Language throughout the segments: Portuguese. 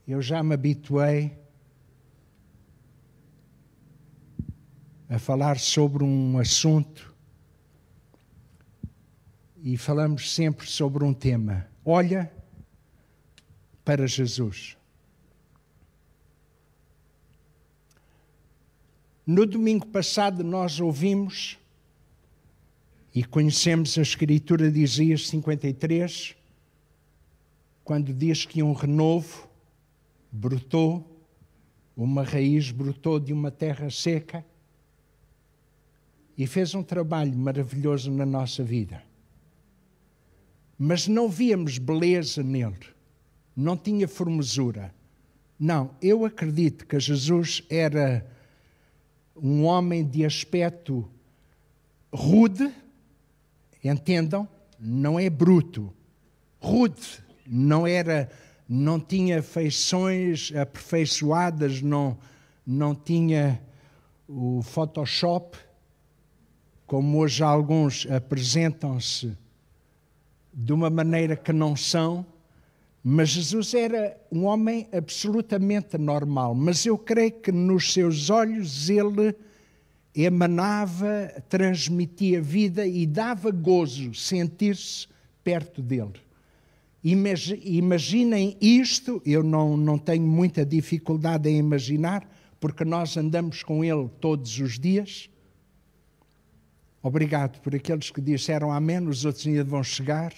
Eu já me habituei a falar sobre um assunto e falamos sempre sobre um tema. Olha para Jesus. No domingo passado nós ouvimos e conhecemos a Escritura de Isaías 53, quando diz que um renovo brotou, uma raiz brotou de uma terra seca e fez um trabalho maravilhoso na nossa vida. Mas não víamos beleza nele, não tinha formosura. Não, eu acredito que Jesus era um homem de aspecto rude, entendam, não é bruto, rude, não tinha feições aperfeiçoadas, não tinha o Photoshop, como hoje alguns apresentam-se de uma maneira que não são, mas Jesus era um homem absolutamente normal. Mas eu creio que nos seus olhos ele emanava, transmitia vida e dava gozo sentir-se perto dele. Imaginem isto, eu não tenho muita dificuldade em imaginar, porque nós andamos com ele todos os dias. Obrigado por aqueles que disseram amém, os outros ainda vão chegar.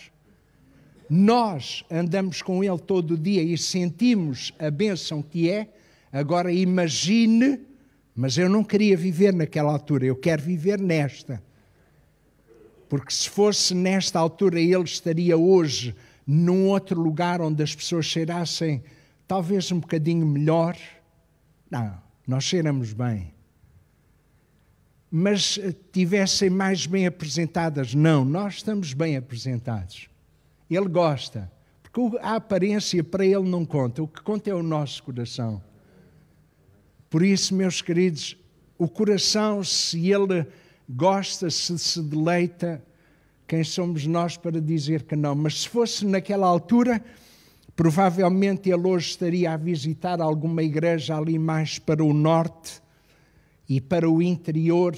Nós andamos com ele todo o dia e sentimos a bênção que é. Agora imagine, mas eu não queria viver naquela altura, eu quero viver nesta. Porque se fosse nesta altura, ele estaria hoje num outro lugar onde as pessoas cheirassem talvez um bocadinho melhor. Não, nós cheiramos bem. Mas tivessem mais bem apresentadas. Não, nós estamos bem apresentados. Ele gosta, porque a aparência para ele não conta, o que conta é o nosso coração. Por isso, meus queridos, o coração, se ele gosta, se deleita, quem somos nós para dizer que não? Mas se fosse naquela altura, provavelmente ele hoje estaria a visitar alguma igreja ali mais para o norte e para o interior,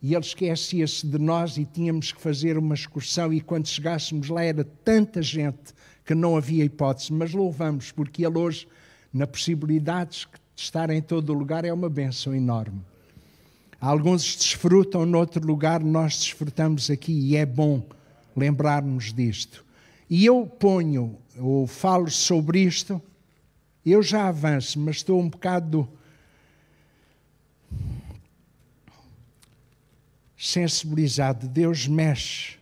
e ele esquecia-se de nós e tínhamos que fazer uma excursão, e quando chegássemos lá era tanta gente que não havia hipótese, mas louvamos, porque ele hoje, na possibilidade de estar em todo o lugar, é uma bênção enorme. Alguns desfrutam noutro lugar, nós desfrutamos aqui, e é bom lembrarmos disto. E eu falo sobre isto, eu já avanço, mas estou um bocado sensibilizado. Deus mexe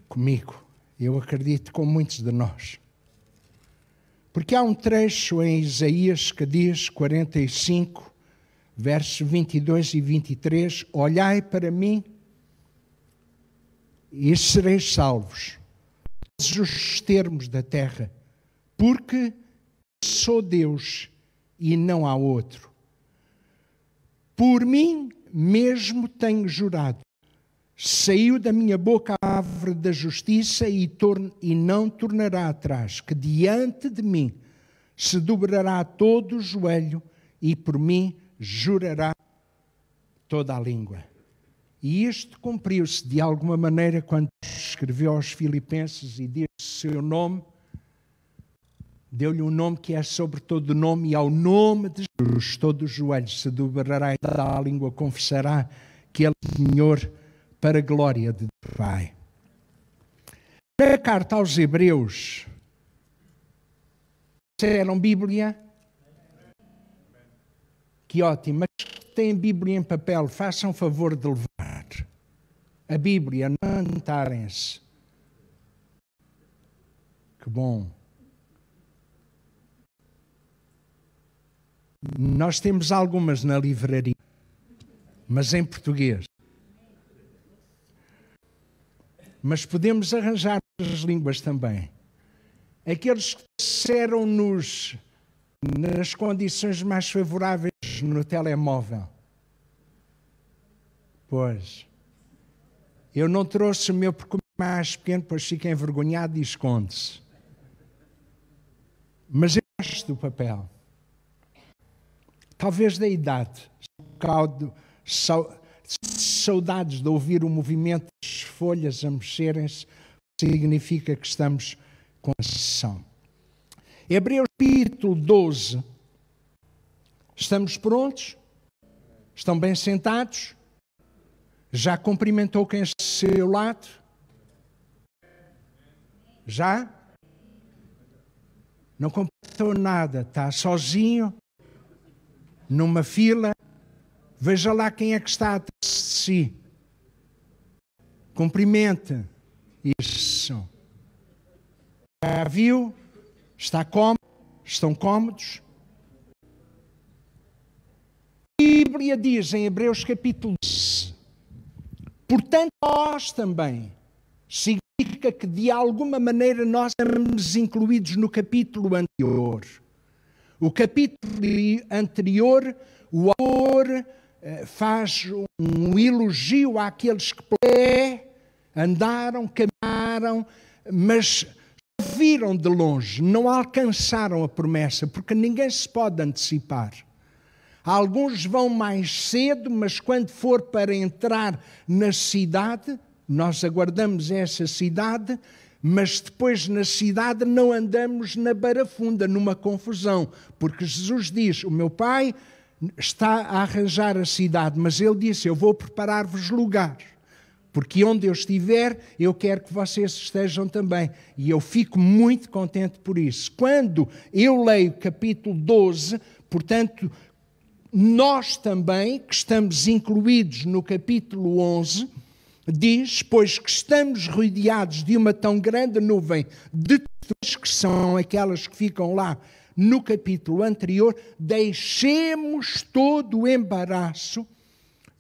comigo, eu acredito com muitos de nós. Porque há um trecho em Isaías que diz, 45, versos 22 e 23, olhai para mim e sereis salvos, todos os termos da terra, porque sou Deus e não há outro. Por mim mesmo tenho jurado, saiu da minha boca a árvore da justiça e não tornará atrás, que diante de mim se dobrará todo o joelho e por mim jurará toda a língua. E isto cumpriu-se de alguma maneira quando escreveu aos Filipenses e disse o seu nome, deu-lhe um nome que é sobre todo nome, e ao nome de Jesus todo o joelho se dobrará e toda a língua confessará que Ele é Senhor, para a glória de Deus Pai. Na carta aos Hebreus, disseram Bíblia? Que ótimo, mas têm Bíblia em papel, façam favor de levar a Bíblia, não anotarem-se. Que bom. Nós temos algumas na livraria, mas em português. Mas podemos arranjar as línguas também. Aqueles que disseram-nos nas condições mais favoráveis no telemóvel. Pois. Eu não trouxe o meu porque o mais pequeno, pois fica envergonhado e esconde-se. Mas eu gosto do papel. Talvez da idade. Saudades de ouvir o movimento das folhas a mexerem-se, significa que estamos com ação. Hebreus capítulo 12. Estamos prontos? Estão bem sentados? Já cumprimentou quem está ao seu lado? Já? Não cumprimentou nada, está sozinho, numa fila. Veja lá quem é que está atrás de si. Cumprimente. Isso. Já viu? Está cómodo? Estão cómodos? A Bíblia diz em Hebreus capítulo 12, portanto nós também, significa que de alguma maneira nós estamos incluídos no capítulo anterior. O capítulo anterior, o autor faz um elogio àqueles que andaram, caminharam, mas viram de longe, não alcançaram a promessa, porque ninguém se pode antecipar. Alguns vão mais cedo, mas quando for para entrar na cidade, nós aguardamos essa cidade, mas depois na cidade não andamos na barafunda, numa confusão, porque Jesus diz, o meu Pai está a arranjar a cidade, mas Ele disse, eu vou preparar-vos lugar, porque onde eu estiver, eu quero que vocês estejam também. E eu fico muito contente por isso. Quando eu leio capítulo 12, portanto, nós também, que estamos incluídos no capítulo 11, diz, pois que estamos rodeados de uma tão grande nuvem de pessoas, que são aquelas que ficam lá no capítulo anterior, deixemos todo o embaraço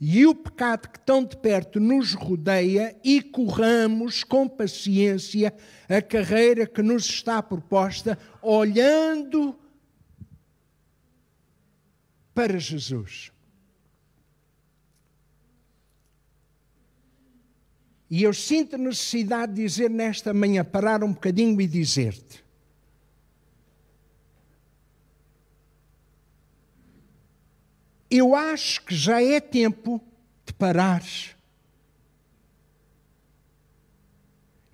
e o pecado que tão de perto nos rodeia e corramos com paciência a carreira que nos está proposta, olhando para Jesus. E eu sinto necessidade de dizer nesta manhã, parar um bocadinho e dizer-te, eu acho que já é tempo de parares.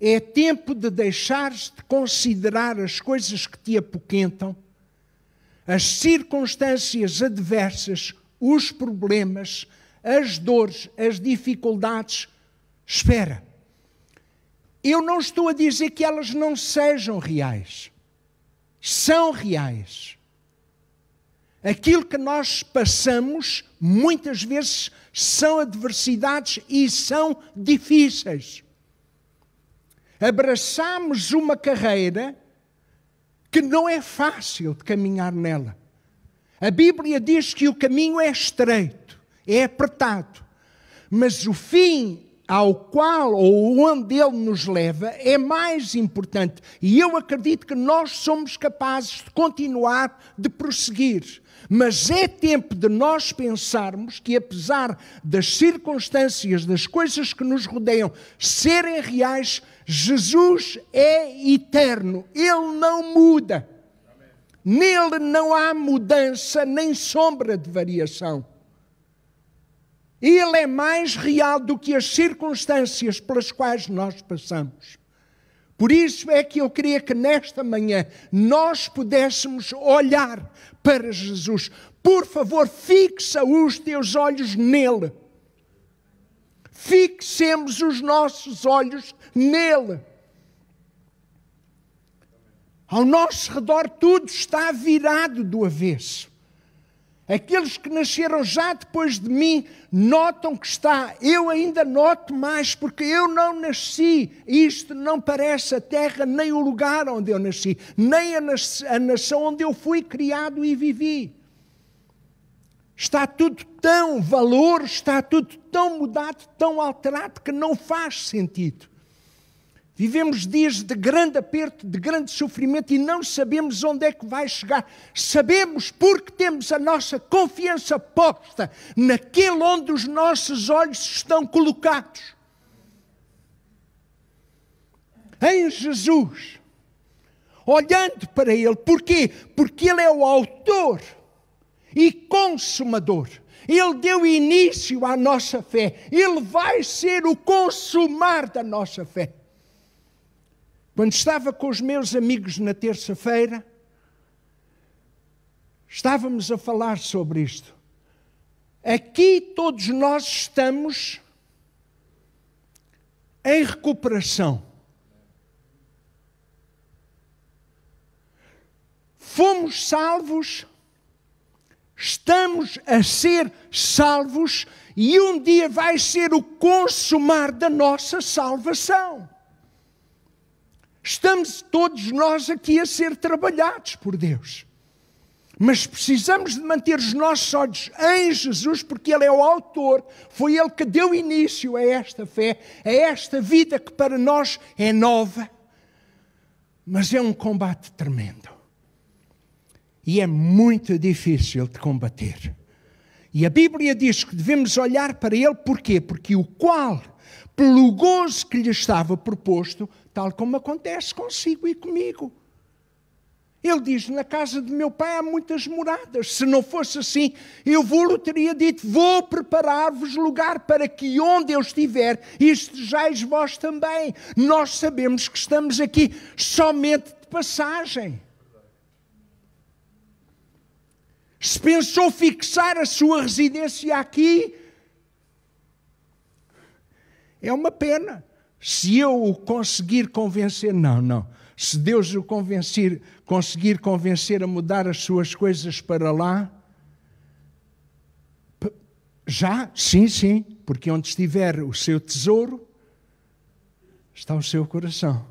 É tempo de deixares de considerar as coisas que te apoquentam, as circunstâncias adversas, os problemas, as dores, as dificuldades. Espera. Eu não estou a dizer que elas não sejam reais. São reais. Aquilo que nós passamos, muitas vezes, são adversidades e são difíceis. Abraçamos uma carreira que não é fácil de caminhar nela. A Bíblia diz que o caminho é estreito, é apertado, mas o fim ao qual ou onde Ele nos leva é mais importante. E eu acredito que nós somos capazes de continuar, de prosseguir. Mas é tempo de nós pensarmos que, apesar das circunstâncias, das coisas que nos rodeiam serem reais, Jesus é eterno. Ele não muda. Nele não há mudança nem sombra de variação. Ele é mais real do que as circunstâncias pelas quais nós passamos. Por isso é que eu queria que nesta manhã nós pudéssemos olhar para Jesus. Por favor, fixa os teus olhos nele. Fixemos os nossos olhos nele. Ao nosso redor tudo está virado do avesso. Aqueles que nasceram já depois de mim notam que está. Eu ainda noto mais, porque eu não nasci. Isto não parece a terra, nem o lugar onde eu nasci, nem a nação onde eu fui criado e vivi. Está tudo tão está tudo tão mudado, tão alterado, que não faz sentido. Vivemos dias de grande aperto, de grande sofrimento e não sabemos onde é que vai chegar. Sabemos porque temos a nossa confiança posta naquele onde os nossos olhos estão colocados. Em Jesus. Olhando para Ele. Porquê? Porque Ele é o autor e consumador. Ele deu início à nossa fé. Ele vai ser o consumar da nossa fé. Quando estava com os meus amigos na terça-feira, estávamos a falar sobre isto. Aqui todos nós estamos em recuperação. Fomos salvos, estamos a ser salvos e um dia vai ser o consumar da nossa salvação. Estamos todos nós aqui a ser trabalhados por Deus. Mas precisamos de manter os nossos olhos em Jesus, porque Ele é o autor, foi Ele que deu início a esta fé, a esta vida que para nós é nova. Mas é um combate tremendo. E é muito difícil de combater. E a Bíblia diz que devemos olhar para Ele, porquê? Porque o qual, pelo gozo que lhe estava proposto, tal como acontece consigo e comigo. Ele diz, na casa de meu pai há muitas moradas. Se não fosse assim, eu lhe teria dito, vou preparar-vos lugar para que onde eu estiver, estejais vós também. Nós sabemos que estamos aqui somente de passagem. Se pensou fixar a sua residência aqui, é uma pena. Se eu o conseguir convencer, não. Se Deus o conseguir convencer a mudar as suas coisas para lá, já, sim, porque onde estiver o seu tesouro, está o seu coração.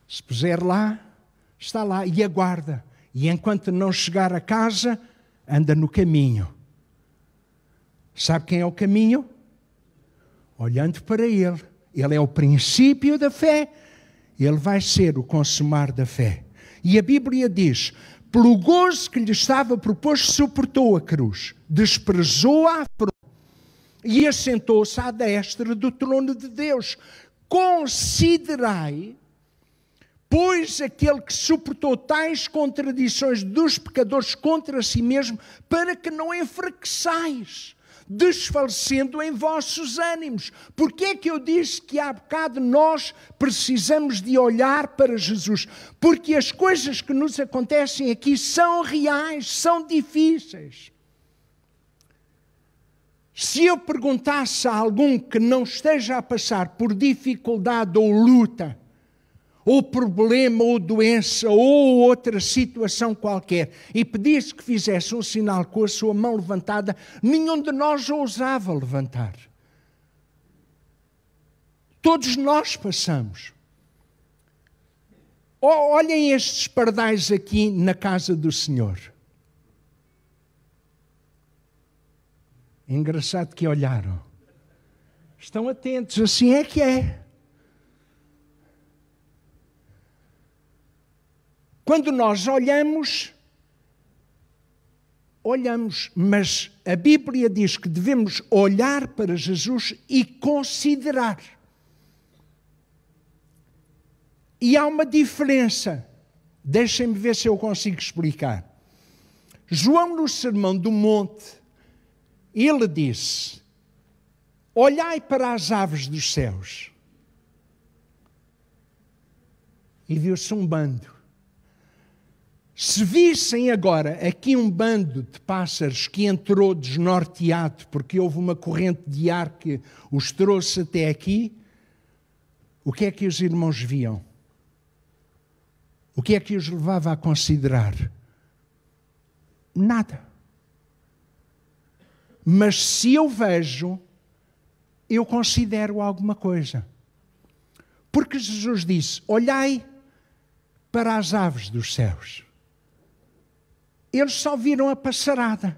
Se puser lá, está lá e aguarda. E enquanto não chegar a casa, anda no caminho. Sabe quem é o caminho? Olhando para Ele. Ele é o princípio da fé. Ele vai ser o consumar da fé. E a Bíblia diz, pelo gozo que lhe estava proposto, suportou a cruz, desprezou a afronta e assentou-se à destra do trono de Deus. Considerai, pois, aquele que suportou tais contradições dos pecadores contra si mesmo, para que não enfraqueçais, desfalecendo em vossos ânimos. Porque é que eu disse que há bocado nós precisamos de olhar para Jesus? Porque as coisas que nos acontecem aqui são reais, são difíceis. Se eu perguntasse a algum que não esteja a passar por dificuldade ou luta, ou problema, ou doença, ou outra situação qualquer, e pedisse que fizesse um sinal com a sua mão levantada, nenhum de nós ousava levantar. Todos nós passamos. Olhem estes pardais aqui na casa do Senhor. É engraçado que olharam. Estão atentos, assim é que é. Quando nós olhamos, mas a Bíblia diz que devemos olhar para Jesus e considerar. E há uma diferença. Deixem-me ver se eu consigo explicar. João, no Sermão do Monte, ele disse, olhai para as aves dos céus. E viu-se um bando. Se vissem agora aqui um bando de pássaros que entrou desnorteado porque houve uma corrente de ar que os trouxe até aqui, o que é que os irmãos viam? O que é que os levava a considerar? Nada. Mas se eu vejo, eu considero alguma coisa. Porque Jesus disse, olhai para as aves dos céus. Eles só viram a passarada.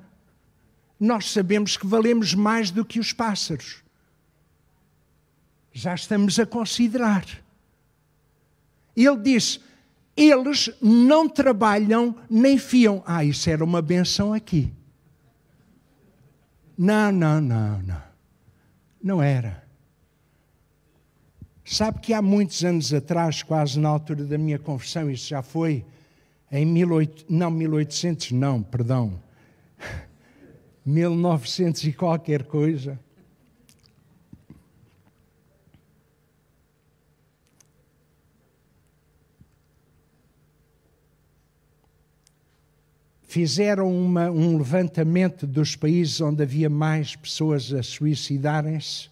Nós sabemos que valemos mais do que os pássaros. Já estamos a considerar. Ele disse, eles não trabalham nem fiam. Isso era uma benção aqui. Não. Não era. Sabe que há muitos anos atrás, quase na altura da minha conversão, isso já foi em 1900 e qualquer coisa. Fizeram um levantamento dos países onde havia mais pessoas a suicidarem-se.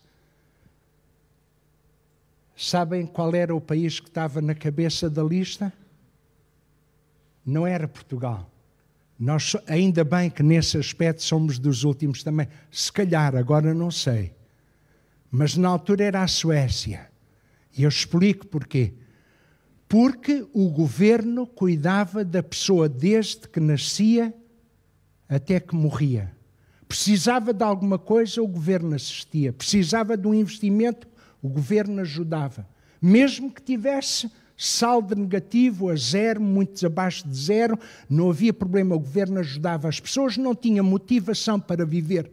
Sabem qual era o país que estava na cabeça da lista? Não era Portugal. Nós, ainda bem que nesse aspecto somos dos últimos também. Se calhar, agora não sei. Mas na altura era a Suécia. E eu explico porquê. Porque o governo cuidava da pessoa desde que nascia até que morria. Precisava de alguma coisa, o governo assistia. Precisava de um investimento, o governo ajudava. Mesmo que tivesse saldo negativo a zero, muito abaixo de zero, não havia problema, o governo ajudava. As pessoas não tinham motivação para viver.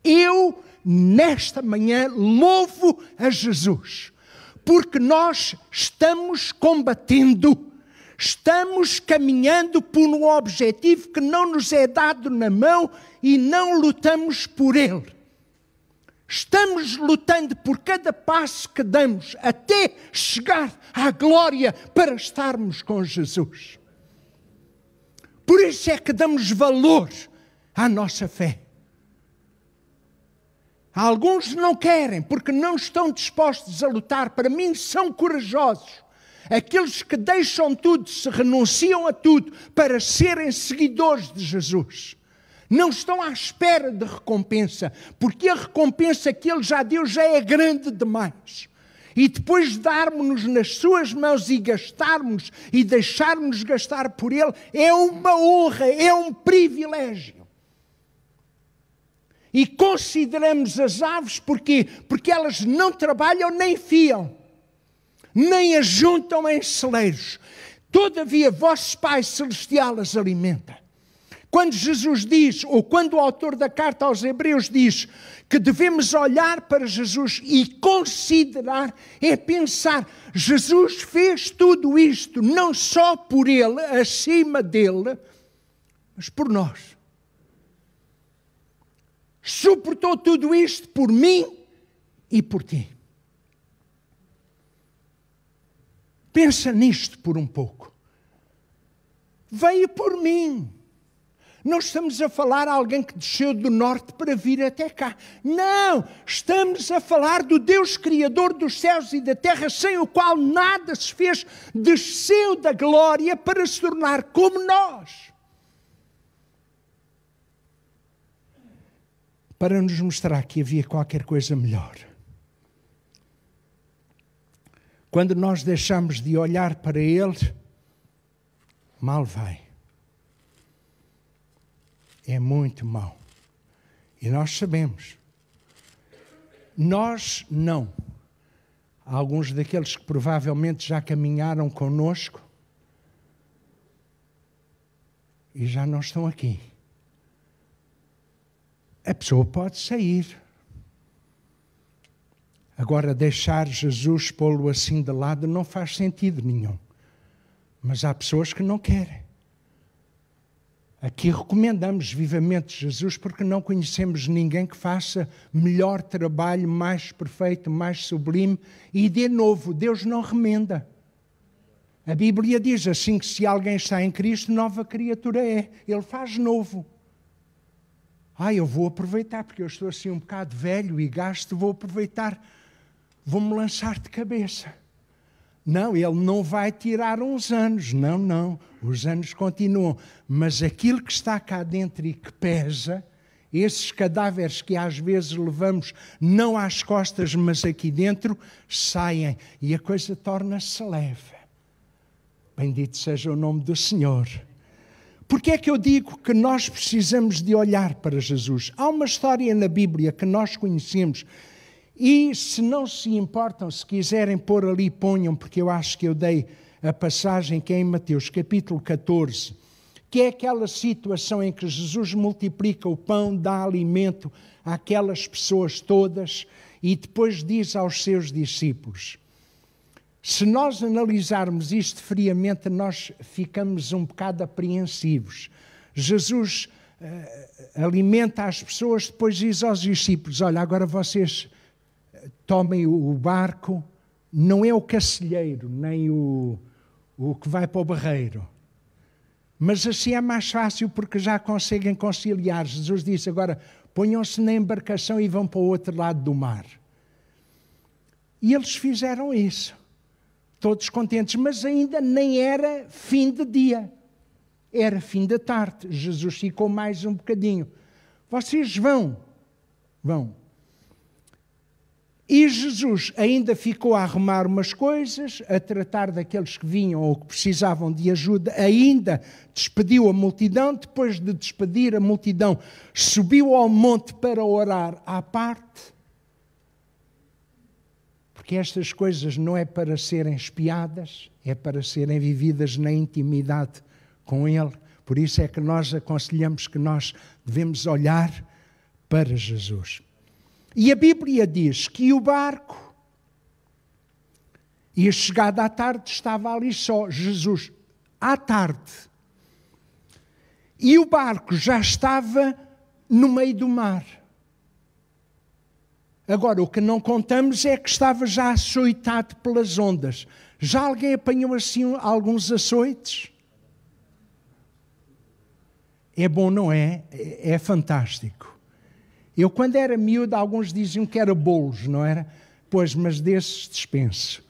Eu, nesta manhã, louvo a Jesus. Porque nós estamos combatendo, estamos caminhando por um objetivo que não nos é dado na mão e não lutamos por ele. Estamos lutando por cada passo que damos até chegar à glória para estarmos com Jesus. Por isso é que damos valor à nossa fé. Alguns não querem, porque não estão dispostos a lutar. Para mim, são corajosos. Aqueles que deixam tudo, se renunciam a tudo para serem seguidores de Jesus. Não estão à espera de recompensa, porque a recompensa que Ele já deu já é grande demais. E depois de darmos-nos nas suas mãos e gastarmos e deixarmos gastar por Ele, é uma honra, é um privilégio. E consideramos as aves porque elas não trabalham nem fiam, nem ajuntam em celeiros. Todavia, vosso Pai Celestial as alimenta. Quando Jesus diz, ou quando o autor da carta aos Hebreus diz que devemos olhar para Jesus e considerar, é pensar, Jesus fez tudo isto, não só por Ele, acima dele, mas por nós. Suportou tudo isto por mim e por ti. Pensa nisto por um pouco. Veio por mim. Não estamos a falar a alguém que desceu do norte para vir até cá. Não! Estamos a falar do Deus Criador dos céus e da terra, sem o qual nada se fez, desceu da glória para se tornar como nós. Para nos mostrar que havia qualquer coisa melhor. Quando nós deixamos de olhar para Ele, mal vai. É muito mau. E nós sabemos. Nós não. Alguns daqueles que provavelmente já caminharam conosco e já não estão aqui. A pessoa pode sair. Agora, deixar Jesus pô-lo assim de lado não faz sentido nenhum. Mas há pessoas que não querem. Aqui recomendamos vivamente Jesus porque não conhecemos ninguém que faça melhor trabalho, mais perfeito, mais sublime. E, de novo, Deus não remenda. A Bíblia diz assim que se alguém está em Cristo, nova criatura é. Ele faz novo. Eu vou aproveitar, porque eu estou assim um bocado velho e gasto, vou aproveitar, vou-me lançar de cabeça. Não, Ele não vai tirar uns anos, não, os anos continuam. Mas aquilo que está cá dentro e que pesa, esses cadáveres que às vezes levamos, não às costas, mas aqui dentro, saem e a coisa torna-se leve. Bendito seja o nome do Senhor. Porque é que eu digo que nós precisamos de olhar para Jesus? Há uma história na Bíblia que nós conhecemos e se não se importam, se quiserem pôr ali, ponham, porque eu acho que eu dei a passagem que é em Mateus, capítulo 14, que é aquela situação em que Jesus multiplica o pão, dá alimento àquelas pessoas todas e depois diz aos seus discípulos. Se nós analisarmos isto friamente, nós ficamos um bocado apreensivos. Jesus alimenta as pessoas, depois diz aos discípulos, olha, agora vocês tomem o barco, não é o cacilheiro, nem o que vai para o barreiro. Mas assim é mais fácil porque já conseguem conciliar. Jesus disse agora, ponham-se na embarcação e vão para o outro lado do mar. E eles fizeram isso, todos contentes, mas ainda nem era fim de dia, era fim da tarde. Jesus ficou mais um bocadinho. Vocês vão. E Jesus ainda ficou a arrumar umas coisas, a tratar daqueles que vinham ou que precisavam de ajuda, ainda despediu a multidão, depois de despedir a multidão, subiu ao monte para orar à parte, porque estas coisas não é para serem espiadas, é para serem vividas na intimidade com Ele. Por isso é que nós aconselhamos que nós devemos olhar para Jesus. E a Bíblia diz que o barco, e chegada à tarde, estava ali só Jesus, à tarde. E o barco já estava no meio do mar. Agora, o que não contamos é que estava já açoitado pelas ondas. Já alguém apanhou assim alguns açoites? É bom, não é? É fantástico. Eu, quando era miúdo, alguns diziam que era bolos, não era? Pois, mas desses dispenso.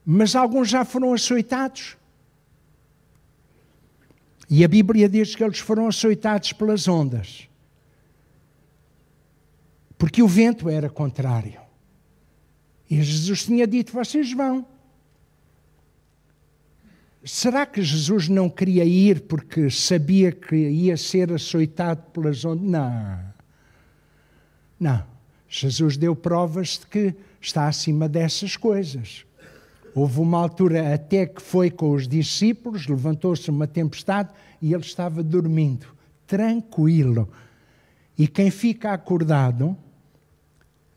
Mas alguns já foram açoitados. E a Bíblia diz que eles foram açoitados pelas ondas. Porque o vento era contrário. E Jesus tinha dito, vocês vão. Será que Jesus não queria ir porque sabia que ia ser açoitado pelas ondas? Não. Jesus deu provas de que está acima dessas coisas. Houve uma altura até que foi com os discípulos, levantou-se uma tempestade e ele estava dormindo, tranquilo. E quem fica acordado,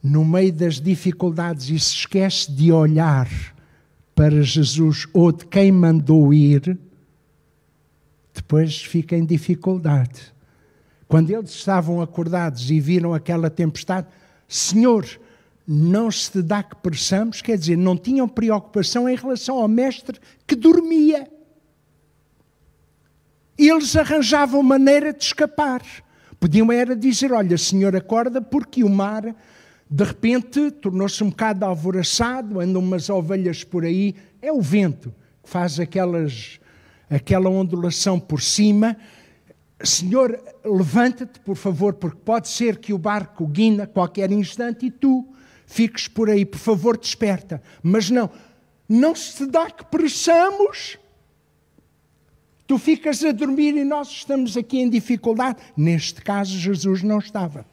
no meio das dificuldades e se esquece de olhar para Jesus ou de quem mandou ir, depois fica em dificuldade. Quando eles estavam acordados e viram aquela tempestade, Senhor, não se te dá que pereçamos? Quer dizer, não tinham preocupação em relação ao mestre que dormia. Eles arranjavam maneira de escapar. Podiam era dizer, olha, Senhor, acorda, porque o mar, de repente, tornou-se um bocado alvoroçado, andam umas ovelhas por aí. É o vento que faz aquela ondulação por cima. Senhor, levanta-te, por favor, porque pode ser que o barco guine a qualquer instante e tu fiques por aí. Por favor, desperta. Mas não se te dá que pereçamos. Tu ficas a dormir e nós estamos aqui em dificuldade. Neste caso, Jesus não estava.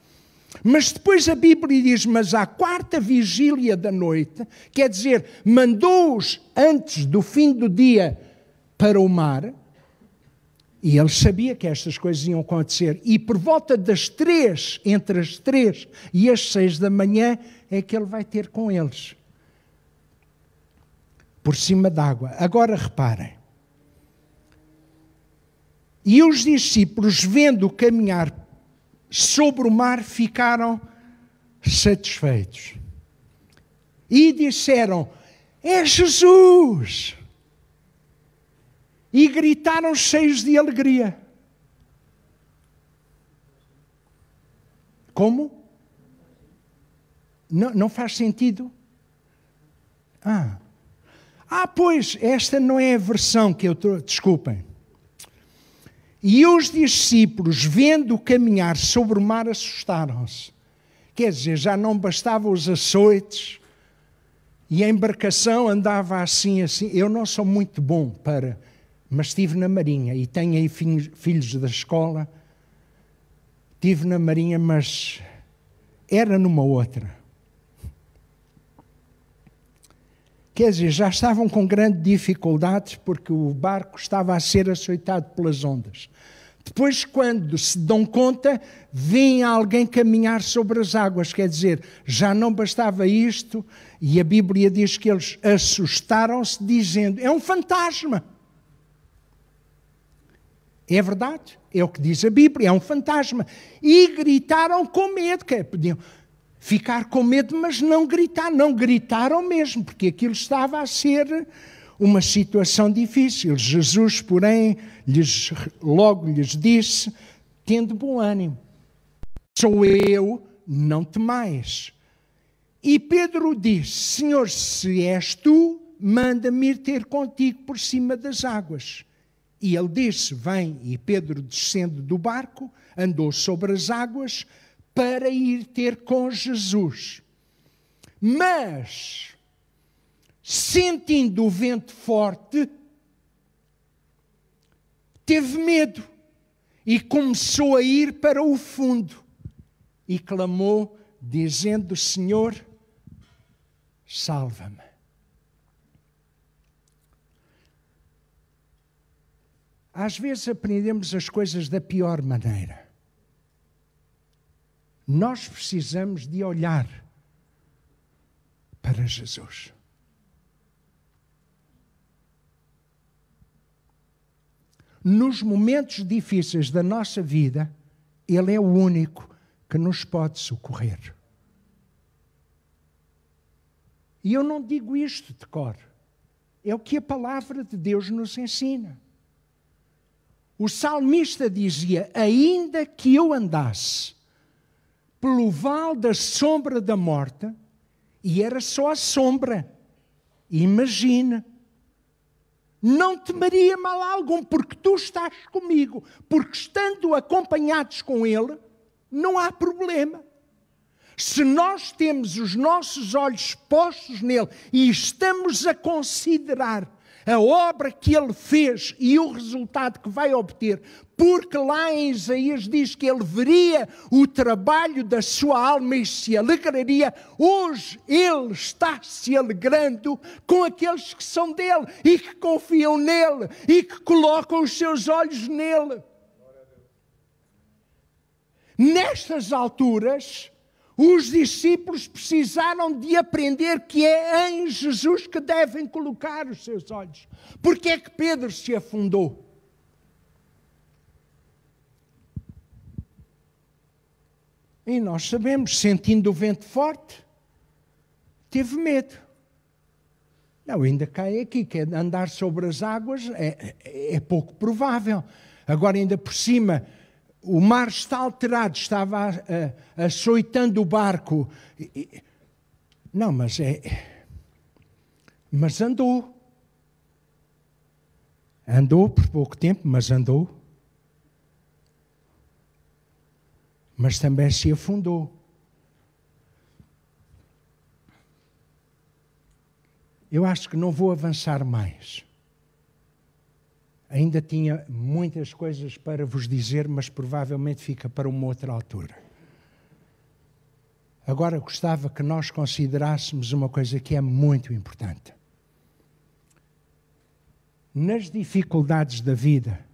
Mas depois a Bíblia diz, mas à quarta vigília da noite, quer dizer, mandou-os antes do fim do dia para o mar. E ele sabia que estas coisas iam acontecer. E por volta das 3, entre as 3 e as 6 da manhã, é que ele vai ter com eles. Por cima d'água. Agora reparem. E os discípulos, vendo caminhar sobre o mar, ficaram satisfeitos. E disseram, é Jesus! E gritaram cheios de alegria. Como? Não faz sentido? Pois, esta não é a versão que eu estou... Desculpem. E os discípulos, vendo caminhar sobre o mar, assustaram-se. Quer dizer, já não bastavam os açoites e a embarcação andava assim. Eu não sou muito bom para... Mas estive na Marinha e tenho aí filhos da escola. Estive na Marinha, mas era numa outra. Quer dizer, já estavam com grande dificuldade porque o barco estava a ser açoitado pelas ondas. Depois, quando se dão conta, vem alguém caminhar sobre as águas. Quer dizer, já não bastava isto, e a Bíblia diz que eles assustaram-se dizendo, é um fantasma. É verdade, é o que diz a Bíblia, é um fantasma. E gritaram com medo, que podiam ficar com medo, mas não gritaram mesmo, porque aquilo estava a ser uma situação difícil. Jesus, porém, logo lhes disse, tende bom ânimo, sou eu, não temais. E Pedro disse, Senhor, se és tu, manda-me ir ter contigo por cima das águas. E ele disse, vem, e Pedro, descendo do barco, andou sobre as águas para ir ter com Jesus. Mas, sentindo o vento forte, teve medo e começou a ir para o fundo e clamou, dizendo, Senhor, salva-me. Às vezes aprendemos as coisas da pior maneira. Nós precisamos de olhar para Jesus. Nos momentos difíceis da nossa vida, Ele é o único que nos pode socorrer. E eu não digo isto de cor. É o que a palavra de Deus nos ensina. O salmista dizia, ainda que eu andasse pelo vale da sombra da morte, e era só a sombra, imagina, não temeria mal algum, porque tu estás comigo, porque estando acompanhados com Ele, não há problema. Se nós temos os nossos olhos postos nele e estamos a considerar a obra que ele fez e o resultado que vai obter, porque lá em Isaías diz que ele veria o trabalho da sua alma e se alegraria, hoje ele está se alegrando com aqueles que são dele e que confiam nele e que colocam os seus olhos nele. Nestas alturas, os discípulos precisaram de aprender que é em Jesus que devem colocar os seus olhos. Porque é que Pedro se afundou? E nós sabemos, sentindo o vento forte, teve medo. Não, ainda cai aqui, que andar sobre as águas é pouco provável. Agora ainda por cima, o mar está alterado, estava açoitando o barco. Não, mas andou. Andou por pouco tempo, mas andou. Mas também se afundou. Eu acho que não vou avançar mais. Ainda tinha muitas coisas para vos dizer, mas provavelmente fica para uma outra altura. Agora gostava que nós considerássemos uma coisa que é muito importante. Nas dificuldades da vida,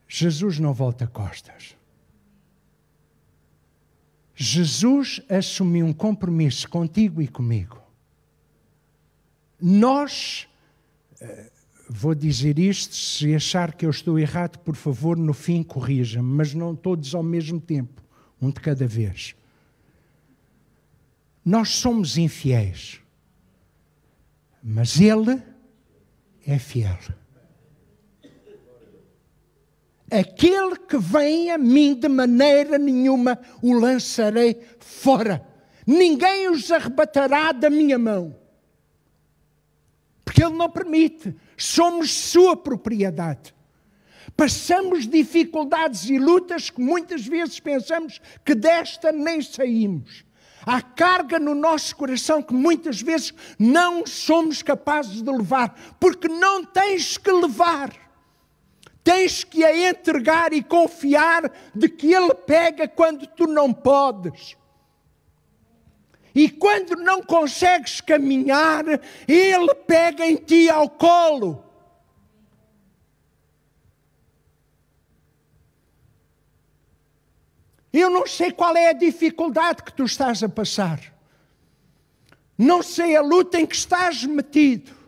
Jesus não volta costas. Jesus assumiu um compromisso contigo e comigo. Nós, vou dizer isto, se achar que eu estou errado, por favor, no fim corrija-me, mas não todos ao mesmo tempo, um de cada vez. Nós somos infiéis, mas Ele é fiel. Aquele que vem a mim, de maneira nenhuma o lançarei fora. Ninguém os arrebatará da minha mão. Porque Ele não permite. Somos sua propriedade. Passamos dificuldades e lutas que muitas vezes pensamos que desta nem saímos. Há carga no nosso coração que muitas vezes não somos capazes de levar. Porque não tens que levar. Tens que a entregar e confiar de que Ele pega quando tu não podes. E quando não consegues caminhar, Ele pega em ti ao colo. Eu não sei qual é a dificuldade que tu estás a passar. Não sei a luta em que estás metido.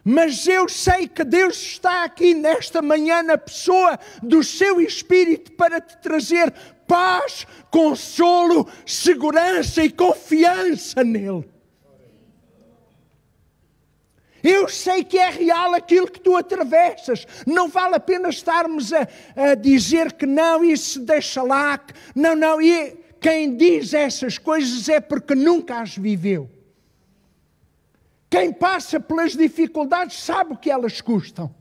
Mas eu sei que Deus está aqui nesta manhã na pessoa do seu Espírito para te trazer paz, consolo, segurança e confiança nele. Eu sei que é real aquilo que tu atravessas. Não vale a pena estarmos a dizer que não, isso deixa lá. Não. E quem diz essas coisas é porque nunca as viveu. Quem passa pelas dificuldades sabe o que elas custam.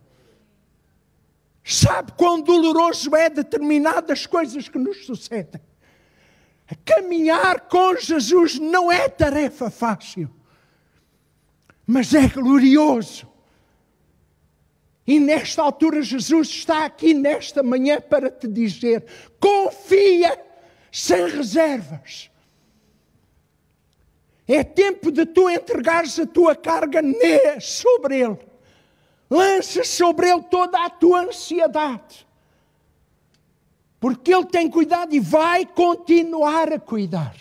Sabe quão doloroso é determinadas coisas que nos sucedem. Caminhar com Jesus não é tarefa fácil. Mas é glorioso. E nesta altura Jesus está aqui nesta manhã para te dizer: confia sem reservas. É tempo de tu entregares a tua carga sobre Ele. Lança sobre Ele toda a tua ansiedade. Porque Ele tem cuidado e vai continuar a cuidar.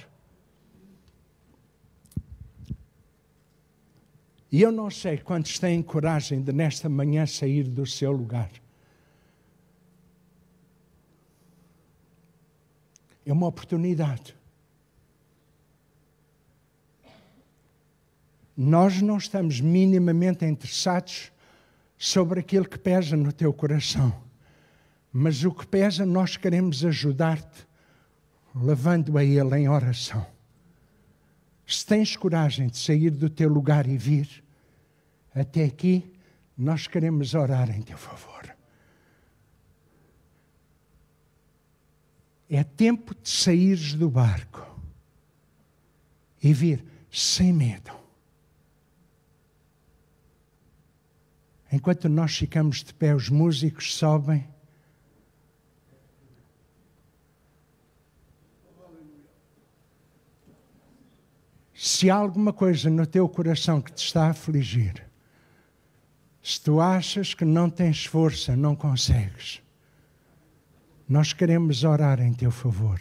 E eu não sei quantos têm coragem de nesta manhã sair do seu lugar. É uma oportunidade. Nós não estamos minimamente interessados sobre aquilo que pesa no teu coração. Mas o que pesa, nós queremos ajudar-te, levando a Ele em oração. Se tens coragem de sair do teu lugar e vir até aqui, nós queremos orar em teu favor. É tempo de saíres do barco e vir sem medo. Enquanto nós ficamos de pé, os músicos sobem. Se há alguma coisa no teu coração que te está a afligir, se tu achas que não tens força, não consegues, nós queremos orar em teu favor.